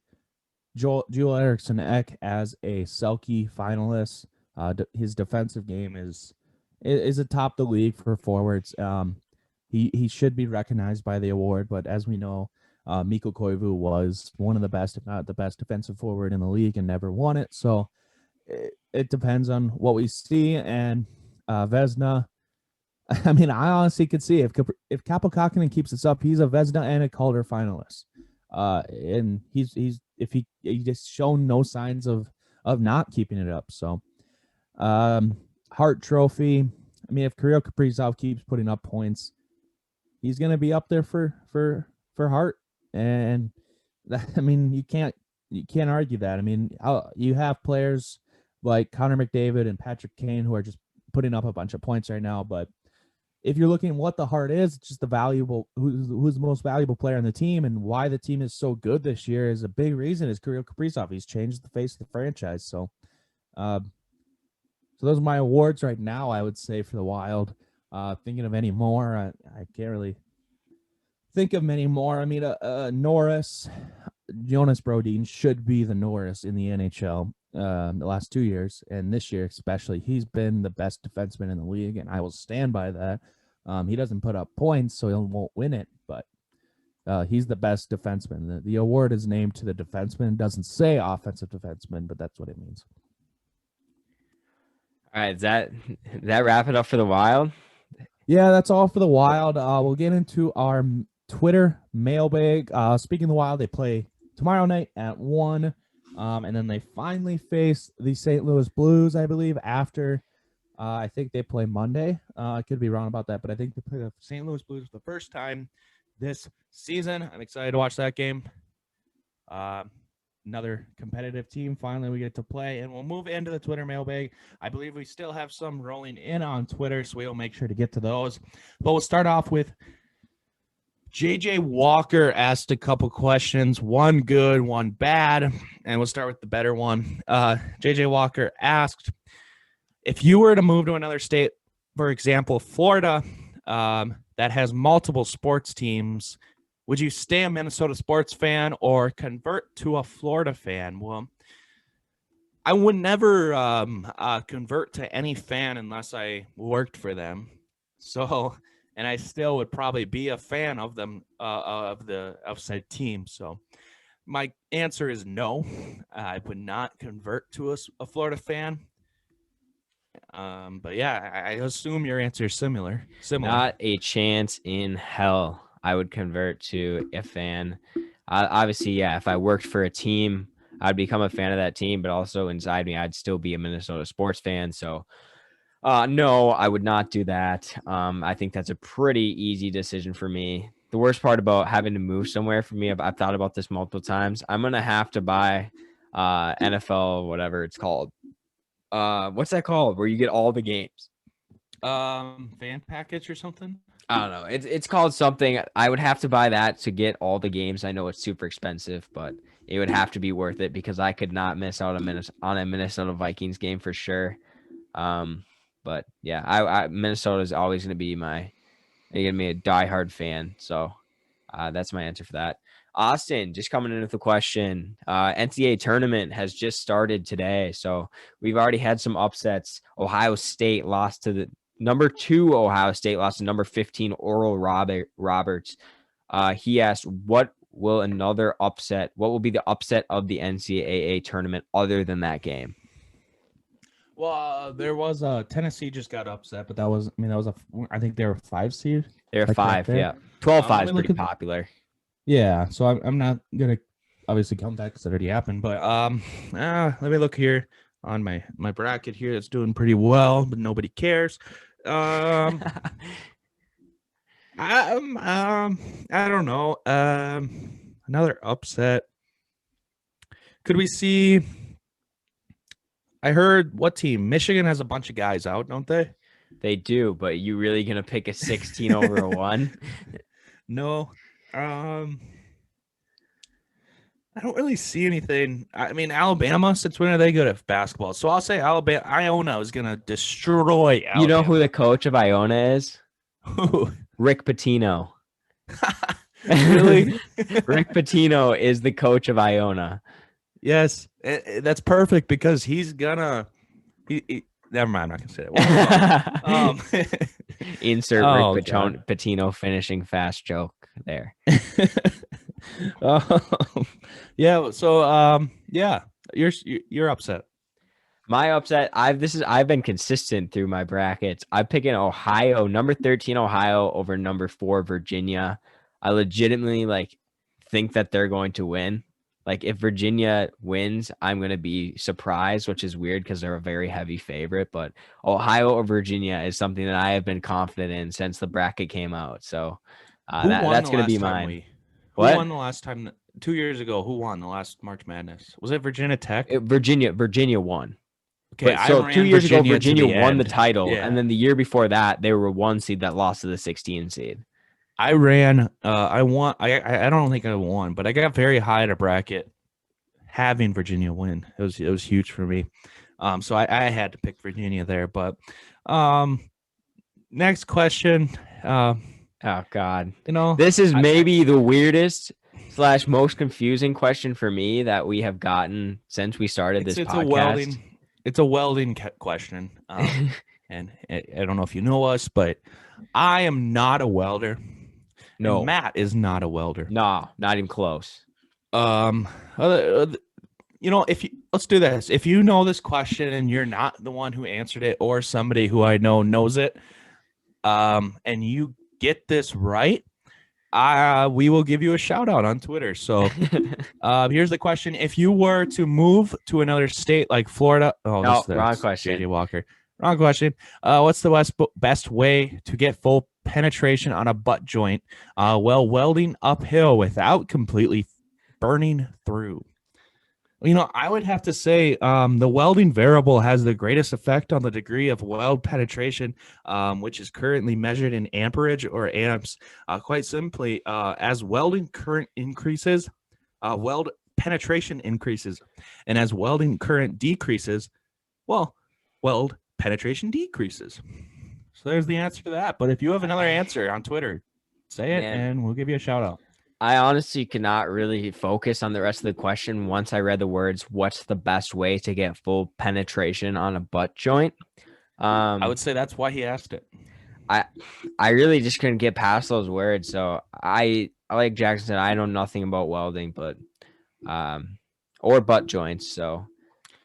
Joel Eriksson Ek as a Selke finalist. His defensive game is atop the league for forwards. He should be recognized by the award, but as we know, Mikko Koivu was one of the best, if not the best, defensive forward in the league and never won it. So it depends on what we see. And Vezina, I mean, I honestly could see if Kaapo Kähkönen keeps this up, he's a Vezina and a Calder finalist. And he's if he just shown no signs of not keeping it up. So, Hart Trophy. I mean, if Kirill Kaprizov keeps putting up points, he's gonna be up there for Hart. And I mean, you can't argue that. I mean, you have players like Connor McDavid and Patrick Kane who are just putting up a bunch of points right now, but if you're looking at what the Hart is, it's just the valuable who's the most valuable player on the team, and why the team is so good this year is a big reason is Kirill Kaprizov. He's changed the face of the franchise. So, so those are my awards right now, I would say, for the Wild. Thinking of any more, I can't really think of many more. I mean, Norris, Jonas Brodin should be the Norris in the NHL the last 2 years, and this year especially. He's been the best defenseman in the league, and I will stand by that. He doesn't put up points, so he won't win it, but he's the best defenseman. The award is named to the defenseman. It doesn't say offensive defenseman, but that's what it means. All right, that wrap it up for the Wild? Yeah, that's all for the Wild. We'll get into our Twitter mailbag. Speaking of the Wild, they play tomorrow night at 1. And then they finally face the St. Louis Blues, I believe, after I think they play Monday. I could be wrong about that, but I think they play the St. Louis Blues for the first time this season. I'm excited to watch that game. Another competitive team. Finally, we get to play, and we'll move into the Twitter mailbag. I believe we still have some rolling in on Twitter, so we'll make sure to get to those. But we'll start off with JJ Walker asked a couple questions, one good, one bad, and we'll start with the better one. JJ Walker asked, if you were to move to another state, for example, Florida, that has multiple sports teams, would you stay a Minnesota sports fan or convert to a Florida fan? Well, I would never convert to any fan unless I worked for them. So, and I still would probably be a fan of them, of said team. So my answer is no. I would not convert to a Florida fan. But yeah, I assume your answer is similar. Not a chance in hell I would convert to a fan. Obviously, yeah, if I worked for a team, I'd become a fan of that team, but also inside me, I'd still be a Minnesota sports fan. So no, I would not do that. I think that's a pretty easy decision for me. The worst part about having to move somewhere for me, I've thought about this multiple times. I'm going to have to buy NFL, whatever it's called. What's that called? Where you get all the games? Fan package or something? I don't know. It's called something. I would have to buy that to get all the games. I know it's super expensive, but it would have to be worth it because I could not miss out on a Minnesota Vikings game for sure. But yeah, I Minnesota is always going to be a diehard fan. So that's my answer for that. Austin, just coming in with a question. NCAA tournament has just started today, so we've already had some upsets. Ohio State lost to the number 2. Ohio State lost to number 15 Oral Roberts. He asked, what will be the upset of the NCAA tournament other than that game? Well, there was Tennessee just got upset, but I think they were 5 seed. They're 5, yeah. 12-5 is pretty popular. Yeah, so I'm not gonna obviously count that because it already happened. But let me look here on my bracket here. That's doing pretty well, but nobody cares. I don't know. Another upset. Could we see? I heard what team? Michigan has a bunch of guys out, don't they? They do, but you really gonna pick a 16 over a 1? No. I don't really see anything. I mean, Alabama, since when are they good at basketball? So I'll say Alabama. Iona is going to destroy You know who Alabama. the coach of Iona is? Who? Rick Pitino. Really? Rick Pitino is the coach of Iona. Yes. That's perfect because he's gonna. Never mind. I'm not gonna say that. Insert Rick Oh God. Pitino finishing fast joke there. Um, yeah. So yeah, you're upset. My upset, I've been consistent through my brackets. I'm picking Ohio, number 13 Ohio over number 4 Virginia. I legitimately think that they're going to win. Like if Virginia wins, I'm going to be surprised, which is weird because they're a very heavy favorite, but Ohio or Virginia is something that I have been confident in since the bracket came out. So Who won that's the going to be last time mine. Who What? won the last time? 2 years ago, who won the last March Madness? Was it Virginia Tech? Virginia won. Okay, But I so 2 ran years ago, Virginia to Virginia the won the end. title, and Yeah, then the year before that, they were a 1 seed that lost to the 16 seed. I ran. I won. I don't think I won, but I got very high at a bracket having Virginia win. It was huge for me. So I had to pick Virginia there. But next question. Oh God, You this is I, maybe the weirdest / most confusing question for me that we have gotten since we started this it's podcast. a welding question. And I don't know if you know us, but I am not a welder, and No, Matt is not a welder. nah, not even close. Um, if you let's do this. If you know this question and you're not the one who answered it, or somebody who I know knows it, and you get this right, we will give you a shout out on Twitter. So, here's the question: if you were to move to another state like Florida, No, wrong that's question. JJ Walker. Wrong question. What's the best way to get full penetration on a butt joint while welding uphill without completely burning through? I would have to say the welding variable has the greatest effect on the degree of weld penetration, which is currently measured in amperage or amps. Quite simply, as welding current increases, weld penetration increases. And as welding current decreases, well, weld penetration decreases. So there's the answer to that. But if you have another answer on Twitter, say it Man, and we'll give you a shout out. I honestly could not really focus on the rest of the question once I read the words, what's the best way to get full penetration on a butt joint? I would say that's why he asked it. I really just couldn't get past those words. So I like Jackson said, I know nothing about welding, but or butt joints. So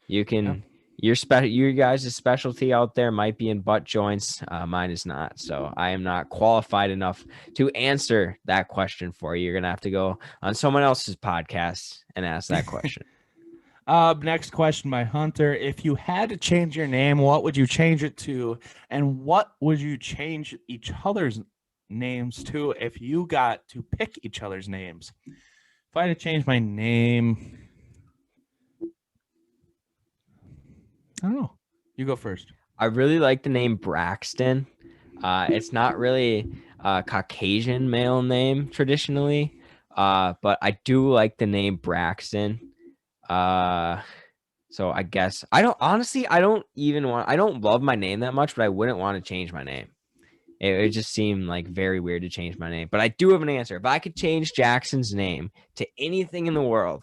you can your guys' specialty out there might be in butt joints. Mine is not. So I am not qualified enough to answer that question for you. You're gonna have to go on someone else's podcast and ask that question. Next question by Hunter. If you had to change your name, what would you change it to? And what would you change each other's names to if you got to pick each other's names? If I had to change my name, I don't know. You go first. I really like the name Braxton. It's not really a Caucasian male name traditionally, but I do like the name Braxton. So I guess I don't love my name that much, but I wouldn't want to change my name. It just seemed like very weird to change my name, but I do have an answer. If I could change Jackson's name to anything in the world,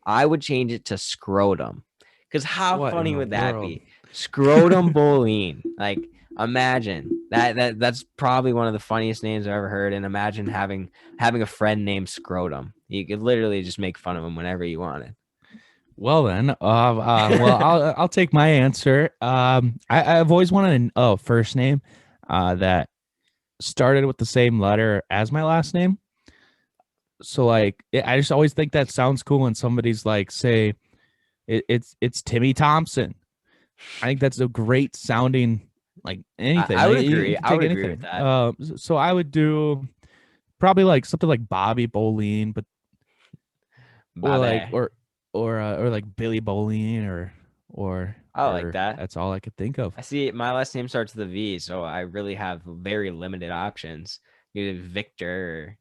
I would change it to Scrotum. Because how What in funny the would that world? be? Scrotum Boleen. Like, imagine that's probably one of the funniest names I've ever heard. And imagine having a friend named Scrotum. You could literally just make fun of him whenever you wanted. Well then, I'll take my answer. I've always wanted a first name that started with the same letter as my last name. So I just always think that sounds cool when somebody's like, say, it's Timmy Thompson. I think that's a great sounding like anything. I would Like, agree. you can I take would agree anything. with that. So I would do probably like something like Bobby Boleen, but or like Bye. or like Billy Boleen I like or that. that's all I could think of. I see my last name starts with a V, so I really have very limited options. Either Victor, or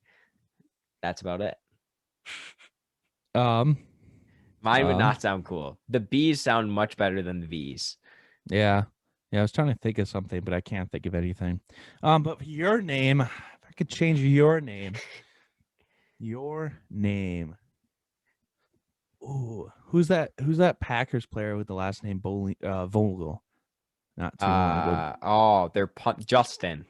that's about it. Um, Mine would not sound cool. The B's sound much better than the V's. yeah. Yeah, I was trying to think of something, but I can't think of anything. But for your name, if I could change your name. Your name. Ooh, who's that? Who's that Packers player with the last name Vogel? Not too long ago. They're Justin.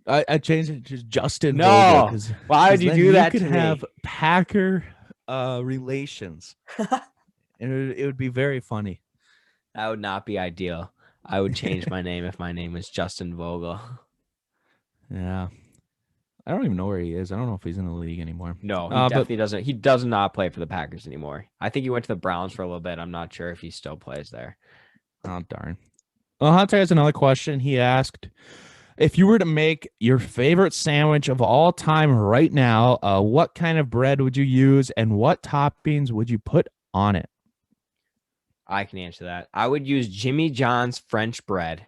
I changed it to Justin Vogel No, because why would you then do you that could to have me? Packer relations, and it would be very funny. That would not be ideal. I would change my name if my name was Justin Vogel. Yeah, I don't even know where he is. I don't know if he's in the league anymore. No, he definitely doesn't. He does not play for the Packers anymore. I think he went to the Browns for a little bit. I'm not sure if he still plays there. Oh darn. Well, Hunter has another question. He asked, if you were to make your favorite sandwich of all time right now, what kind of bread would you use and what toppings would you put on it? I can answer that. I would use Jimmy John's French bread.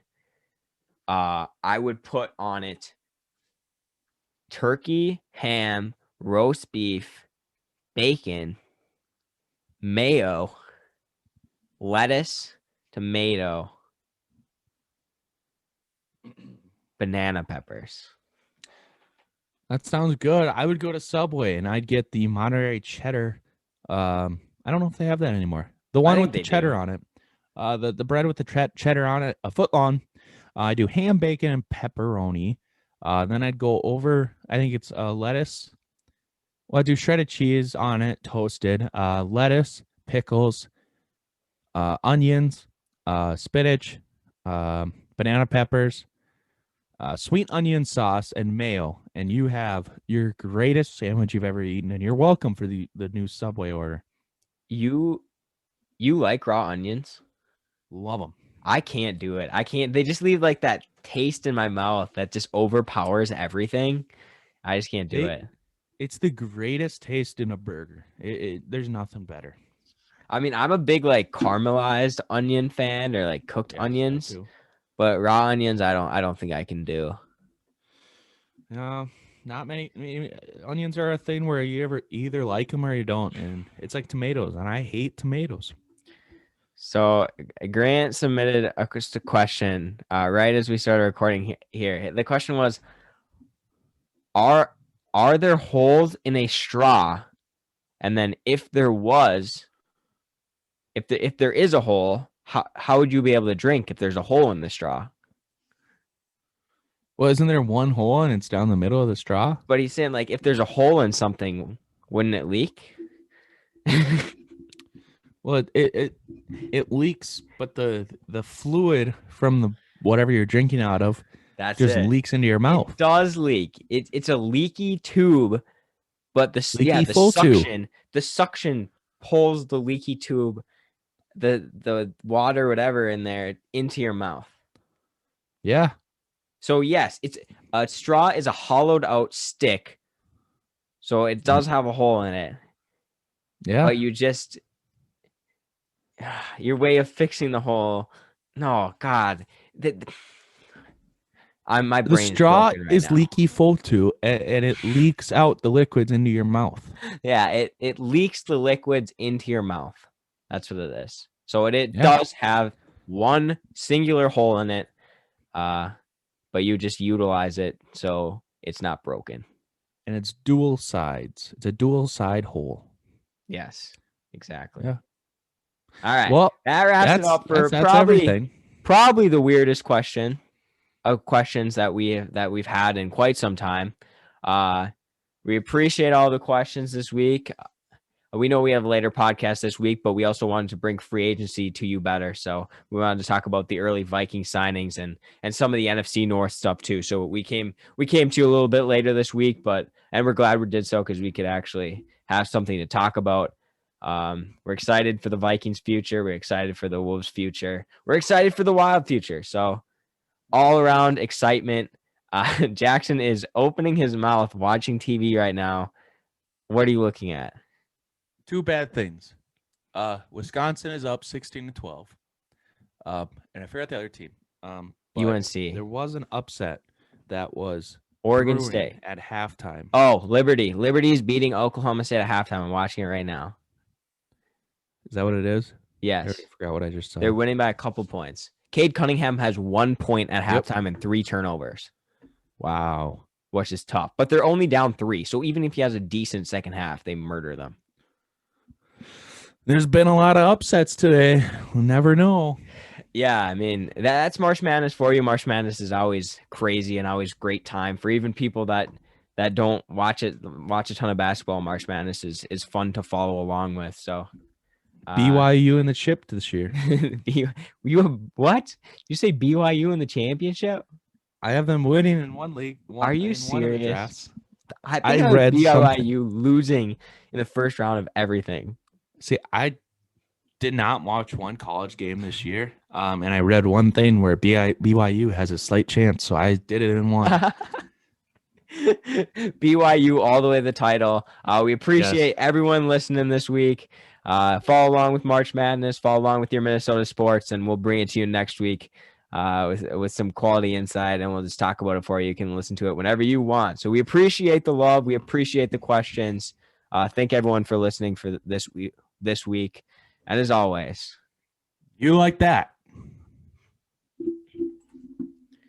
I would put on it turkey, ham, roast beef, bacon, mayo, lettuce, tomato, banana peppers. That sounds good. I would go to Subway and I'd get the Monterey cheddar. I don't know if they have that anymore. The one with the cheddar on it. The bread with the cheddar on it, a foot long. I do ham, bacon, and pepperoni. Then I'd go over. I think it's lettuce. Well, I do shredded cheese on it, toasted. Lettuce, pickles, onions, spinach, banana peppers, sweet onion sauce, and mayo, and you have your greatest sandwich you've ever eaten. And you're welcome for the new Subway order. You like raw onions? Love them. I can't do it. I can't. They just leave like that taste in my mouth that just overpowers everything. I just can't do it. It's the greatest taste in a burger. There's nothing better. I mean, I'm a big like caramelized onion fan or like cooked onions, but raw onions, I don't think I can do. No, not many. I mean, onions are a thing where you either like them or you don't, and it's like tomatoes, and I hate tomatoes. So Grant submitted a question right as we started recording here. The question was, are there holes in a straw? And then if there is a hole, how would you be able to drink if there's a hole in the straw? Well, isn't there one hole and it's down the middle of the straw? But he's saying like if there's a hole in something, wouldn't it leak? Well, it leaks, but the fluid from the whatever you're drinking out of leaks into your mouth. It does leak. It's a leaky tube, but the suction pulls the leaky tube, the water, whatever in there into your mouth. Yeah. So yes, it's a straw is a hollowed out stick, so it does have a hole in it. Yeah. But your way of fixing the hole. No, God. My brain. The straw is now. leaky full to, and it leaks out the liquids into your mouth. Yeah, it leaks the liquids into your mouth. That's what it is. So it does have one singular hole in it, but you just utilize it so it's not broken. And it's dual sides. It's a dual side hole. Yes, exactly. Yeah. All right. Well, that wraps it up for probably the weirdest question of questions that we've had in quite some time. We appreciate all the questions this week. We know we have a later podcast this week, but we also wanted to bring free agency to you better. So we wanted to talk about the early Viking signings and some of the NFC North stuff too. So we came to you a little bit later this week, and we're glad we did so because we could actually have something to talk about. We're excited for the Vikings future. We're excited for the Wolves future. We're excited for the Wild future. So all around excitement. Jackson is opening his mouth watching TV right now. What are you looking at? Two bad things. Wisconsin is up 16-12. And I forgot the other team. UNC. There was an upset that was Oregon Brewing State. at halftime. Oh, Liberty. Liberty is beating Oklahoma State at halftime. I'm watching it right now. Is that what it is? I Yes. already forgot what I just saw. They're winning by a couple points. Cade Cunningham has 1 point at halftime and 3 turnovers. Wow. Which is tough. But they're only down 3. So even if he has a decent second half, they murder them. There's been a lot of upsets today. We'll never know. Yeah, I mean, that's March Madness for you. March Madness is always crazy and always great time for even people that don't watch a ton of basketball. March Madness is fun to follow along with. So BYU in the chip this year. What? You say BYU in the championship? I have them winning in one league. Are you serious? I read BYU losing in the first round of everything. See, I did not watch one college game this year, and I read one thing where BYU has a slight chance, so I did it in one. BYU all the way to the title. We appreciate everyone listening this week. Follow along with March Madness. Follow along with your Minnesota sports, and we'll bring it to you next week with some quality insight, and we'll just talk about it for you. You can listen to it whenever you want. So we appreciate the love. We appreciate the questions. Thank everyone for listening for this week. And as always, you like that.